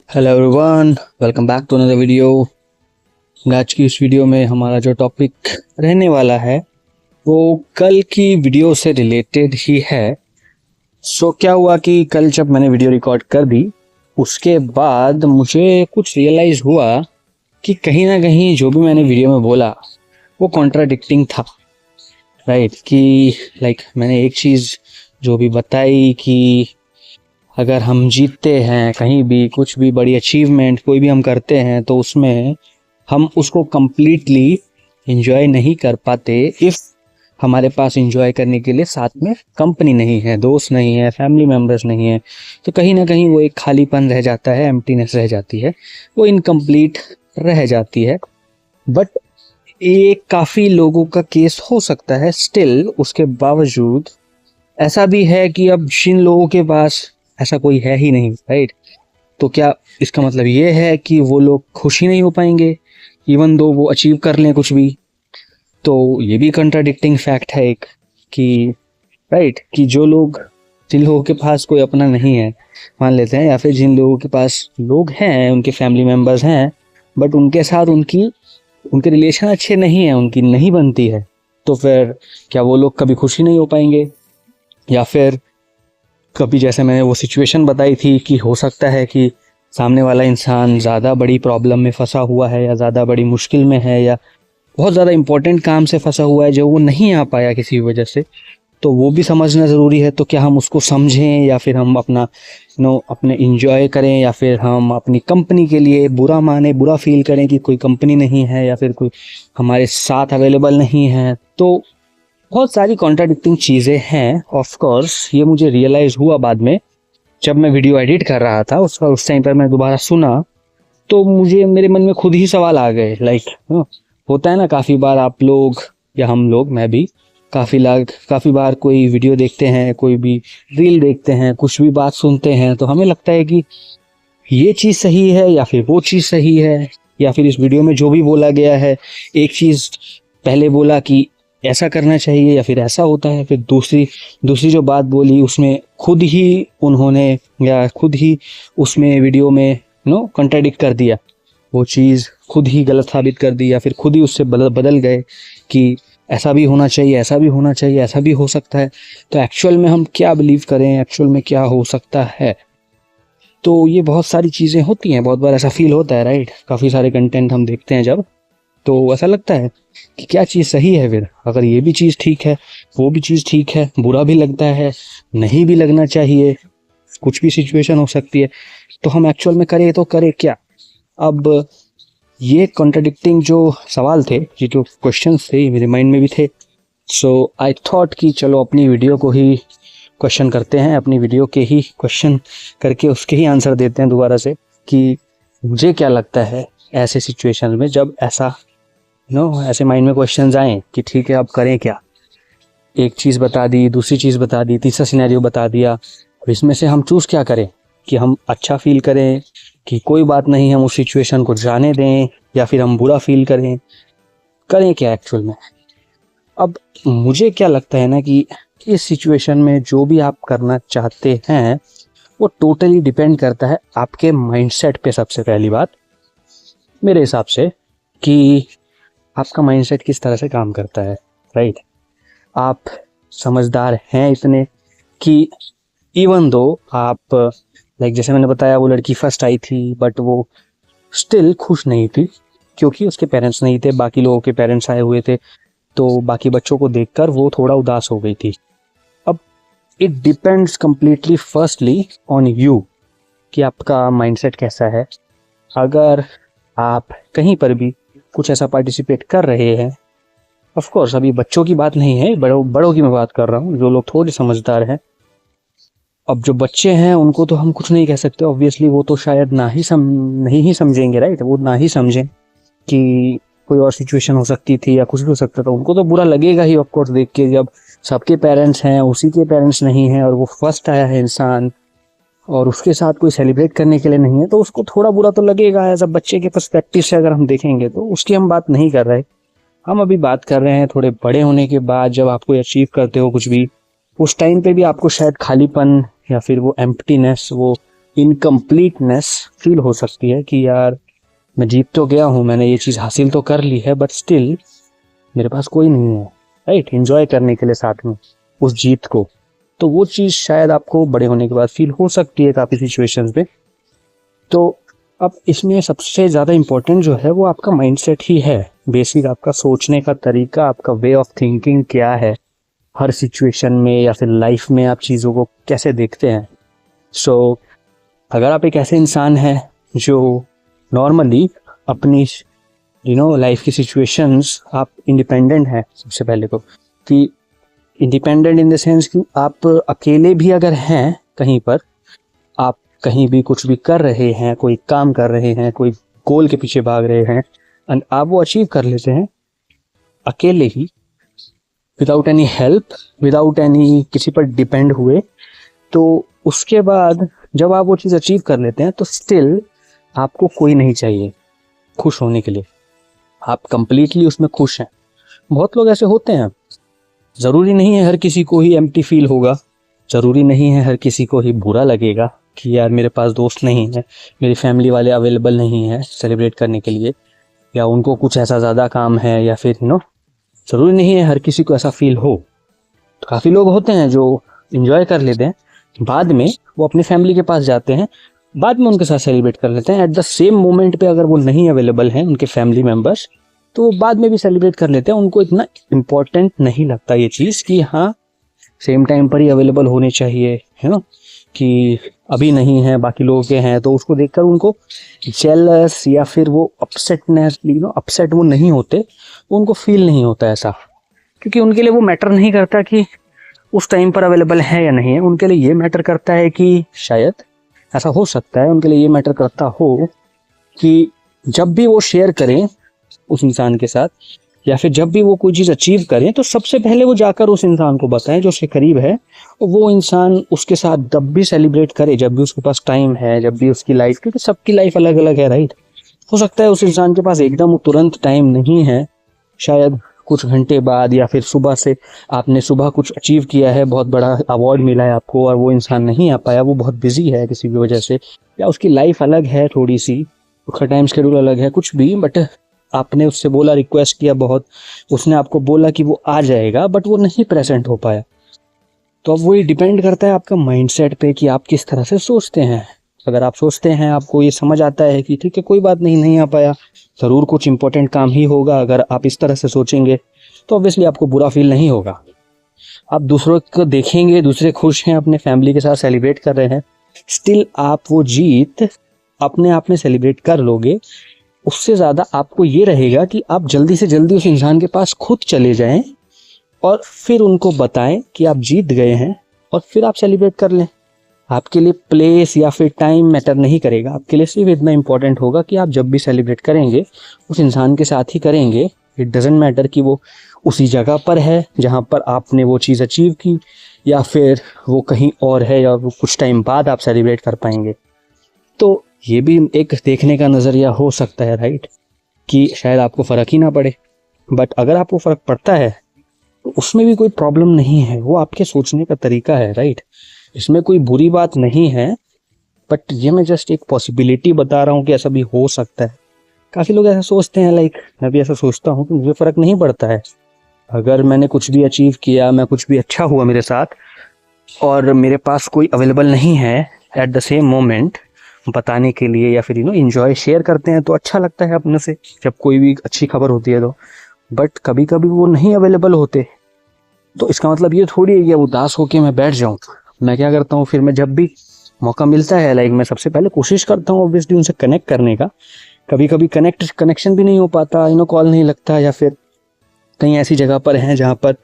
Hello everyone, welcome back to another video. आज की इस वीडियो में हमारा जो टॉपिक रहने वाला है वो कल की वीडियो से रिलेटेड ही है। क्या हुआ कि कल जब मैंने वीडियो रिकॉर्ड कर दी उसके बाद मुझे कुछ रियलाइज़ हुआ कि कहीं ना कहीं जो भी मैंने वीडियो में बोला वो कॉन्ट्राडिक्टिंग था। राइट कि मैंने एक चीज़ जो भी बताई कि अगर हम जीतते हैं कहीं भी, कुछ भी बड़ी अचीवमेंट कोई भी हम करते हैं तो उसमें हम उसको कंप्लीटली इंजॉय नहीं कर पाते इफ़ हमारे पास इंजॉय करने के लिए साथ में कंपनी नहीं है, दोस्त नहीं है, फैमिली मेम्बर्स नहीं है। तो कहीं ना कहीं वो एक खालीपन रह जाता है, एम्प्टीनेस रह जाती है, वो इनकम्प्लीट रह जाती है। बट ये काफ़ी लोगों का केस हो सकता है। स्टिल उसके बावजूद ऐसा भी है कि अब जिन लोगों के पास ऐसा कोई है ही नहीं, राइट, तो क्या इसका मतलब ये है कि वो लोग खुश ही नहीं हो पाएंगे इवन दो वो अचीव कर लें कुछ भी? तो ये भी कंट्राडिक्टिंग फैक्ट है एक कि राइट कि जिन लोगों के पास कोई अपना नहीं है मान लेते हैं, या फिर जिन लोगों के पास लोग हैं, उनके फैमिली मेम्बर्स हैं, बट उनके साथ उनके रिलेशन अच्छे नहीं हैं, उनकी नहीं बनती है, तो फिर क्या वो लोग कभी खुश ही नहीं हो पाएंगे? या फिर कभी, जैसे मैंने वो सिचुएशन बताई थी कि हो सकता है कि सामने वाला इंसान ज़्यादा बड़ी प्रॉब्लम में फंसा हुआ है या ज़्यादा बड़ी मुश्किल में है या बहुत ज़्यादा इंपॉर्टेंट काम से फंसा हुआ है जो वो नहीं आ पाया किसी वजह से, तो वो भी समझना ज़रूरी है। तो क्या हम उसको समझें या फिर हम अपने इंजॉय करें, या फिर हम अपनी कंपनी के लिए बुरा फील करें कि कोई कंपनी नहीं है या फिर कोई हमारे साथ अवेलेबल नहीं है? तो बहुत सारी कॉन्ट्राडिक्टिंग चीज़ें हैं। ऑफ कोर्स ये मुझे रियलाइज़ हुआ बाद में जब मैं वीडियो एडिट कर रहा था। उस टाइम पर मैं दोबारा सुना तो मेरे मन में खुद ही सवाल आ गए। होता है ना, काफ़ी बार आप लोग या हम लोग, मैं भी काफ़ी बार कोई वीडियो देखते हैं, कोई भी रील देखते हैं, कुछ भी बात सुनते हैं तो हमें लगता है कि ये चीज़ सही है या फिर वो चीज़ सही है, या फिर इस वीडियो में जो भी बोला गया है, एक चीज़ पहले बोला कि ऐसा करना चाहिए या फिर ऐसा होता है, फिर दूसरी जो बात बोली उसमें खुद ही उसमें वीडियो में कंट्राडिक्ट कर दिया, वो चीज़ खुद ही गलत साबित कर दी, या फिर खुद ही उससे बदल गए कि ऐसा भी होना चाहिए, ऐसा भी होना चाहिए, ऐसा भी हो सकता है। तो एक्चुअल में हम क्या बिलीव करें, एक्चुअल में क्या हो सकता है? तो ये बहुत सारी चीज़ें होती हैं। बहुत बार ऐसा फील होता है, राइट, काफ़ी सारे कंटेंट हम देखते हैं जब, तो ऐसा लगता है कि क्या चीज़ सही है। फिर अगर ये भी चीज़ ठीक है, वो भी चीज़ ठीक है, बुरा भी लगता है, नहीं भी लगना चाहिए, कुछ भी सिचुएशन हो सकती है, तो हम एक्चुअल में करें तो करें क्या? अब ये कॉन्ट्राडिक्टिंग जो सवाल थे, ये जो क्वेश्चंस थे, मेरे माइंड में भी थे। सो आई थॉट कि चलो अपनी वीडियो को ही क्वेश्चन करते हैं, अपनी वीडियो के ही क्वेश्चन करके उसके ही आंसर देते हैं दोबारा से कि मुझे क्या लगता है ऐसे सिचुएशन में जब ऐसे माइंड में क्वेश्चंस आए कि ठीक है अब करें क्या। एक चीज़ बता दी, दूसरी चीज़ बता दी, तीसरा सिनेरियो बता दिया, अब इसमें से हम चूज़ क्या करें कि हम अच्छा फील करें कि कोई बात नहीं, हम उस सिचुएशन को जाने दें, या फिर हम बुरा फील करें क्या एक्चुअल में? अब मुझे क्या लगता है ना कि इस सिचुएशन में जो भी आप करना चाहते हैं वो टोटली डिपेंड करता है आपके माइंडसेट पे। सबसे पहली बात मेरे हिसाब से कि आपका माइंडसेट किस तरह से काम करता है, राइट। आप समझदार हैं इतने कि इवन दो आप जैसे मैंने बताया वो लड़की फर्स्ट आई थी, बट वो स्टिल खुश नहीं थी क्योंकि उसके पेरेंट्स नहीं थे, बाकी लोगों के पेरेंट्स आए हुए थे, तो बाकी बच्चों को देखकर वो थोड़ा उदास हो गई थी। अब it depends completely firstly on you कि आपका माइंडसेट कैसा है। अगर आप कहीं पर भी कुछ ऐसा पार्टिसिपेट कर रहे हैं, ऑफ कोर्स अभी बच्चों की बात नहीं है, बड़ों की मैं बात कर रहा हूँ, जो लोग थोड़े समझदार हैं। अब जो बच्चे हैं उनको तो हम कुछ नहीं कह सकते ऑब्वियसली, वो तो शायद नहीं ही समझेंगे, राइट, वो ना ही समझें कि कोई और सिचुएशन हो सकती थी या कुछ भी हो सकता था। उनको तो बुरा लगेगा ही ऑफ कोर्स देख के, जब सबके पेरेंट्स हैं, उसी के पेरेंट्स नहीं हैं और वो फर्स्ट आया है इंसान और उसके साथ कोई सेलिब्रेट करने के लिए नहीं है, तो उसको थोड़ा बुरा तो लगेगा। एज अ बच्चे के पर्सपेक्टिव से अगर हम देखेंगे तो उसकी हम बात नहीं कर रहे, हम अभी बात कर रहे हैं थोड़े बड़े होने के बाद, जब आप कोई अचीव करते हो कुछ भी, उस टाइम पे भी आपको शायद खालीपन या फिर वो एम्प्टीनेस, वो इनकम्प्लीटनेस फील हो सकती है कि यार मैं जीत तो गया हूँ, मैंने ये चीज़ हासिल तो कर ली है, बट स्टिल मेरे पास कोई नहीं है, राइट, एंजॉय करने के लिए साथ में उस जीत को। तो वो चीज़ शायद आपको बड़े होने के बाद फील हो सकती है काफ़ी सिचुएशंस में। तो अब इसमें सबसे ज़्यादा इम्पोर्टेंट जो है वो आपका माइंडसेट ही है, बेसिक आपका सोचने का तरीका, आपका वे ऑफ थिंकिंग क्या है हर सिचुएशन में, या फिर लाइफ में आप चीज़ों को कैसे देखते हैं। सो अगर आप एक ऐसे इंसान हैं जो नॉर्मली अपनी लाइफ की सिचुएशंस, आप इंडिपेंडेंट हैं सबसे पहले तो, कि इंडिपेंडेंट इन द सेंस कि आप अकेले भी अगर हैं कहीं पर, आप कहीं भी कुछ भी कर रहे हैं, कोई काम कर रहे हैं, कोई गोल के पीछे भाग रहे हैं, एंड आप वो अचीव कर लेते हैं अकेले ही, without any help, without any किसी पर डिपेंड हुए, तो उसके बाद जब आप वो चीज़ अचीव कर लेते हैं तो स्टिल आपको कोई नहीं चाहिए खुश होने के लिए, आप कंप्लीटली उसमें खुश हैं। बहुत लोग ऐसे होते हैं, ज़रूरी नहीं है हर किसी को ही एम्प्टी फील होगा, ज़रूरी नहीं है हर किसी को ही बुरा लगेगा कि यार मेरे पास दोस्त नहीं है, मेरी फैमिली वाले अवेलेबल नहीं है सेलिब्रेट करने के लिए, या उनको कुछ ऐसा ज़्यादा काम है, या फिर ज़रूरी नहीं है हर किसी को ऐसा फील हो। तो काफ़ी लोग होते हैं जो इन्जॉय कर लेते हैं, बाद में वो अपनी फैमिली के पास जाते हैं, बाद में उनके साथ सेलिब्रेट कर लेते हैं। एट द सेम मोमेंट पे अगर वो नहीं अवेलेबल हैं उनके फैमिली मेम्बर्स, तो वो बाद में भी सेलिब्रेट कर लेते हैं। उनको इतना इम्पोर्टेंट नहीं लगता ये चीज़ कि हाँ सेम टाइम पर ही अवेलेबल होने चाहिए, है ना, कि अभी नहीं है बाकी लोगों के हैं, तो उसको देखकर उनको जेलस या फिर वो अपसेटनेस, अपसेट वो नहीं होते, उनको फील नहीं होता ऐसा, क्योंकि उनके लिए वो मैटर नहीं करता कि उस टाइम पर अवेलेबल है या नहीं है। उनके लिए ये मैटर करता है कि शायद ऐसा हो सकता है, उनके लिए ये मैटर करता हो कि जब भी वो शेयर करें उस इंसान के साथ, या फिर जब भी वो कोई चीज़ अचीव करें, तो सबसे पहले वो जाकर उस इंसान को बताएं जो उसके करीब है, वो इंसान उसके साथ जब भी सेलिब्रेट करे, जब भी उसके पास टाइम है, जब भी उसकी लाइफ, क्योंकि सबकी लाइफ अलग अलग है, राइट। हो सकता है उस इंसान के पास एकदम तुरंत टाइम नहीं है, शायद कुछ घंटे बाद, या फिर सुबह से आपने सुबह कुछ अचीव किया है, बहुत बड़ा अवार्ड मिला है आपको, और वो इंसान नहीं आ पाया, वो बहुत बिजी है किसी भी वजह से, या उसकी लाइफ अलग है थोड़ी सी, उसका टाइम शेड्यूल अलग है, कुछ भी, बट आपने उससे बोला, रिक्वेस्ट किया बहुत, उसने आपको बोला कि वो आ जाएगा, बट वो नहीं प्रेजेंट हो पाया। तो अब वही डिपेंड करता है आपका माइंडसेट पे कि आप किस तरह से सोचते हैं। अगर आप सोचते हैं, आपको ये समझ आता है कि ठीक है कोई बात नहीं आ पाया, ज़रूर कुछ इंपॉर्टेंट काम ही होगा, अगर आप इस तरह से सोचेंगे तो ऑब्वियसली आपको बुरा फील नहीं होगा। आप दूसरों को देखेंगे, दूसरे खुश हैं, अपने फैमिली के साथ सेलिब्रेट कर रहे हैं, स्टिल आप वो जीत अपने आप में सेलिब्रेट कर लोगे। उससे ज़्यादा आपको ये रहेगा कि आप जल्दी से जल्दी उस इंसान के पास खुद चले जाएं और फिर उनको बताएं कि आप जीत गए हैं, और फिर आप सेलिब्रेट कर लें। आपके लिए प्लेस या फिर टाइम मैटर नहीं करेगा, आपके लिए सिर्फ इतना इम्पोर्टेंट होगा कि आप जब भी सेलिब्रेट करेंगे उस इंसान के साथ ही करेंगे। इट डजेंट मैटर कि वो उसी जगह पर है जहाँ पर आपने वो चीज़ अचीव की, या फिर वो कहीं और है, या वो कुछ टाइम बाद आप सेलिब्रेट कर पाएंगे। तो ये भी एक देखने का नज़रिया हो सकता है, राइट, कि शायद आपको फ़र्क ही ना पड़े, बट अगर आपको फ़र्क पड़ता है तो उसमें भी कोई प्रॉब्लम नहीं है, वो आपके सोचने का तरीका है, राइट। इसमें कोई बुरी बात नहीं है, बट ये मैं जस्ट एक पॉसिबिलिटी बता रहा हूँ कि ऐसा भी हो सकता है। काफ़ी लोग ऐसा सोचते हैं, लाइक मैं भी ऐसा सोचता हूँ कि मुझे फ़र्क नहीं पड़ता है, अगर मैंने कुछ भी अचीव किया, मैं कुछ भी अच्छा हुआ मेरे साथ, और मेरे पास कोई अवेलेबल नहीं है एट द सेम मोमेंट बताने के लिए, या फिर इंजॉय शेयर करते हैं तो अच्छा लगता है अपने से जब कोई भी अच्छी खबर होती है तो, बट कभी कभी वो नहीं अवेलेबल होते, तो इसका मतलब ये थोड़ी है कि अब उदास होकर मैं बैठ जाऊँ। मैं क्या करता हूँ, फिर मैं जब भी मौका मिलता है, लाइक मैं सबसे पहले कोशिश करता हूँ ऑब्वियसली उनसे कनेक्ट करने का। कभी कभी कनेक्शन भी नहीं हो पाता, कॉल नहीं लगता, या फिर कहीं ऐसी जगह पर हैं जहाँ पर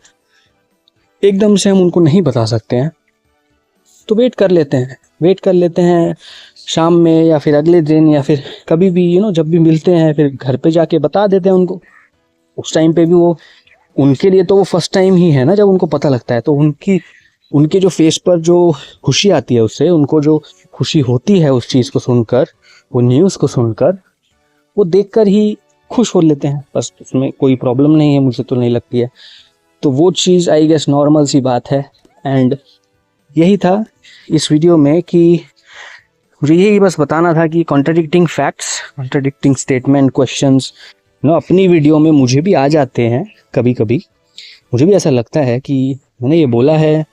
एकदम से हम उनको नहीं बता सकते हैं, तो वेट कर लेते हैं शाम में, या फिर अगले दिन, या फिर कभी भी जब भी मिलते हैं फिर घर पे जाके बता देते हैं उनको। उस टाइम पे भी वो, उनके लिए तो वो फर्स्ट टाइम ही है ना जब उनको पता लगता है, तो उनके जो फेस पर जो खुशी आती है उससे, उनको जो खुशी होती है उस चीज़ को सुनकर, वो न्यूज़ को सुनकर, वो देखकर ही खुश हो लेते हैं। बस उसमें कोई प्रॉब्लम नहीं है, मुझे तो नहीं लगती है। तो वो चीज़ आई गेस नॉर्मल सी बात है। एंड यही था इस वीडियो में कि मुझे यही बस बताना था कि contradicting facts, contradicting statement, questions अपनी वीडियो में मुझे भी आ जाते हैं कभी कभी। मुझे भी ऐसा लगता है कि मैंने ये बोला है,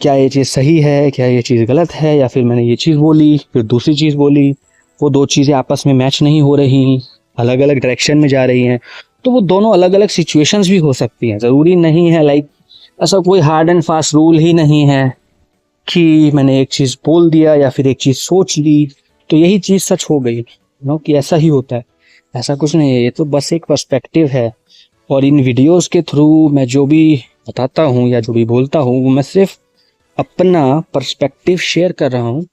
क्या ये चीज़ सही है, क्या ये चीज़ गलत है, या फिर मैंने ये चीज़ बोली फिर दूसरी चीज़ बोली, वो दो चीज़ें आपस में मैच नहीं हो रही, अलग अलग डायरेक्शन में जा रही हैं। तो वो दोनों अलग अलग सिचुएशंस भी हो सकती हैं, ज़रूरी नहीं है लाइक ऐसा कोई हार्ड एंड फास्ट रूल ही नहीं है कि मैंने एक चीज़ बोल दिया या फिर एक चीज़ सोच ली तो यही चीज़ सच हो गई, कि ऐसा ही होता है। ऐसा कुछ नहीं है, ये तो बस एक पर्सपेक्टिव है। और इन वीडियोस के थ्रू मैं जो भी बताता हूँ या जो भी बोलता हूँ वो मैं सिर्फ अपना पर्सपेक्टिव शेयर कर रहा हूँ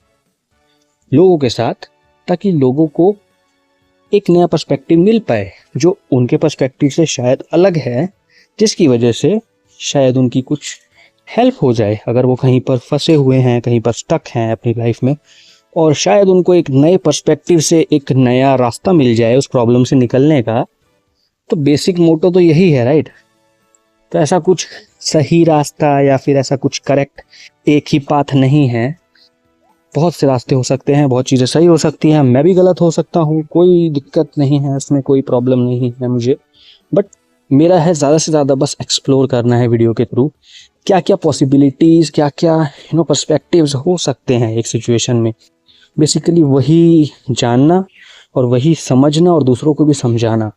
लोगों के साथ, ताकि लोगों को एक नया पर्सपेक्टिव मिल पाए जो उनके पर्सपेक्टिव से शायद अलग है, जिसकी वजह से शायद उनकी कुछ हेल्प हो जाए अगर वो कहीं पर फंसे हुए हैं, कहीं पर स्टक हैं अपनी लाइफ में, और शायद उनको एक नए पर्सपेक्टिव से एक नया रास्ता मिल जाए उस प्रॉब्लम से निकलने का। तो बेसिक मोटो तो यही है, राइट। तो ऐसा कुछ सही रास्ता या फिर ऐसा कुछ करेक्ट एक ही पाथ नहीं है, बहुत से रास्ते हो सकते हैं, बहुत चीज़ें सही हो सकती हैं, मैं भी गलत हो सकता हूँ, कोई दिक्कत नहीं है इसमें, कोई प्रॉब्लम नहीं है मुझे। बट मेरा है ज़्यादा से ज़्यादा बस एक्सप्लोर करना है वीडियो के थ्रू, क्या क्या पॉसिबिलिटीज़, क्या क्या पर्सपेक्टिव्स हो सकते हैं एक सिचुएशन में। बेसिकली वही जानना और वही समझना और दूसरों को भी समझाना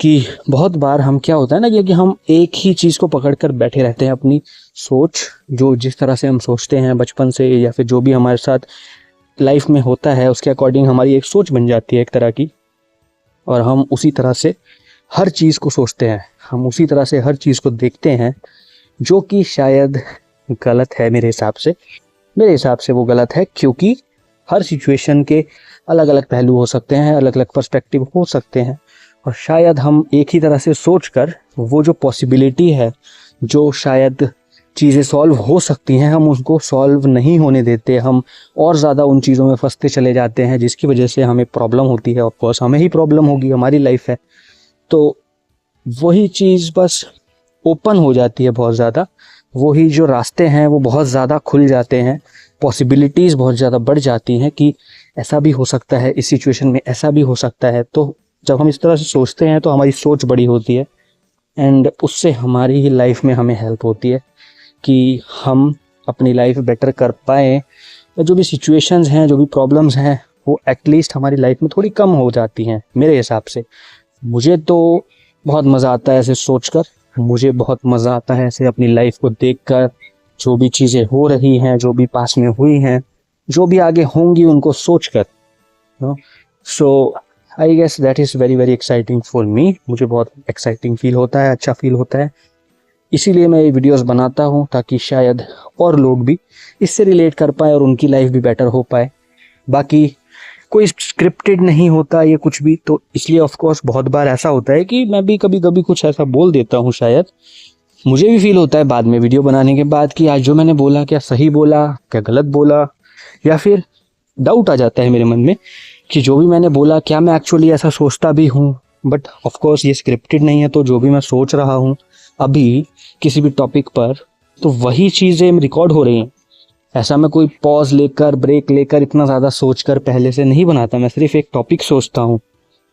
कि बहुत बार हम क्या होता है ना कि हम एक ही चीज़ को पकड़कर बैठे रहते हैं, अपनी सोच जो जिस तरह से हम सोचते हैं बचपन से या फिर जो भी हमारे साथ लाइफ में होता है उसके अकॉर्डिंग हमारी एक सोच बन जाती है एक तरह की, और हम उसी तरह से हर चीज़ को सोचते हैं, हम उसी तरह से हर चीज़ को देखते हैं, जो कि शायद गलत है मेरे हिसाब से वो गलत है, क्योंकि हर सिचुएशन के अलग अलग पहलू हो सकते हैं, अलग अलग पर्सपेक्टिव हो सकते हैं, और शायद हम एक ही तरह से सोचकर वो जो पॉसिबिलिटी है, जो शायद चीज़ें सॉल्व हो सकती हैं, हम उसको सॉल्व नहीं होने देते, हम और ज़्यादा उन चीज़ों में फंसते चले जाते हैं, जिसकी वजह से हमें प्रॉब्लम होती है। ऑफ कोर्स हमें ही प्रॉब्लम होगी, हमारी लाइफ है। तो वही चीज़ बस ओपन हो जाती है बहुत ज़्यादा, वही जो रास्ते हैं वो बहुत ज़्यादा खुल जाते हैं, पॉसिबिलिटीज़ बहुत ज़्यादा बढ़ जाती हैं कि ऐसा भी हो सकता है, इस सिचुएशन में ऐसा भी हो सकता है। तो जब हम इस तरह से सोचते हैं तो हमारी सोच बड़ी होती है, एंड उससे हमारी ही लाइफ में हमें हेल्प होती है कि हम अपनी लाइफ बेटर कर पाएँ। जो भी सिचुएशंस हैं, जो भी प्रॉब्लम्स हैं, वो एटलीस्ट हमारी लाइफ में थोड़ी कम हो जाती हैं मेरे हिसाब से। मुझे तो बहुत मज़ा आता है ऐसे सोचकर, मुझे बहुत मज़ा आता है ऐसे अपनी लाइफ को देखकर, जो भी चीज़ें हो रही हैं, जो भी पास में हुई हैं, जो भी आगे होंगी, उनको सोचकर। So I guess that is very very exciting for me. मुझे बहुत एक्साइटिंग फील होता है, अच्छा फील होता है, इसीलिए मैं ये वीडियोस बनाता हूँ, ताकि शायद और लोग भी इससे रिलेट कर पाए और उनकी लाइफ भी बेटर हो पाए। बाकी कोई स्क्रिप्टेड नहीं होता ये कुछ भी, तो इसलिए ऑफ कोर्स बहुत बार ऐसा होता है कि मैं भी कभी कभी कुछ ऐसा बोल देता हूँ, शायद मुझे भी फील होता है बाद में वीडियो बनाने के बाद कि आज जो मैंने बोला क्या सही बोला, क्या गलत बोला, या फिर डाउट आ जाता है मेरे मन में कि जो भी मैंने बोला क्या मैं एक्चुअली ऐसा सोचता भी हूँ। बट ऑफ कोर्स ये स्क्रिप्टेड नहीं है, तो जो भी मैं सोच रहा हूँ अभी किसी भी टॉपिक पर, तो वही चीज़ें रिकॉर्ड हो रही हैं। ऐसा मैं कोई पॉज लेकर, ब्रेक लेकर, इतना ज़्यादा सोचकर पहले से नहीं बनाता। मैं सिर्फ एक टॉपिक सोचता हूँ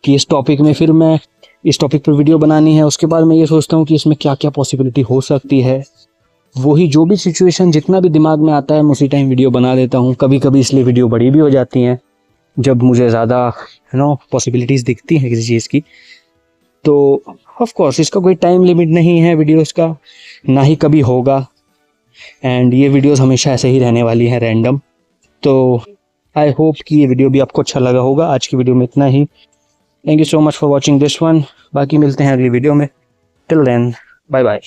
कि इस टॉपिक में फिर मैं इस टॉपिक पर वीडियो बनानी है, उसके बाद मैं ये सोचता हूँ कि इसमें क्या क्या पॉसिबिलिटी हो सकती है। वही जो भी सिचुएशन जितना भी दिमाग में आता है मैं उसी टाइम वीडियो बना देता हूँ। कभी कभी इसलिए वीडियो बड़ी भी हो जाती हैं जब मुझे ज़्यादा पॉसिबिलिटीज़ दिखती हैं किसी चीज़ की। तो ऑफ कोर्स इसका कोई टाइम लिमिट नहीं है वीडियोस का, ना ही कभी होगा, एंड ये वीडियोस हमेशा ऐसे ही रहने वाली हैं, रैंडम। तो आई होप कि ये वीडियो भी आपको अच्छा लगा होगा। आज की वीडियो में इतना ही। Thank you so much for watching this one. बाकी मिलते हैं अगली वीडियो में। Till then, bye bye.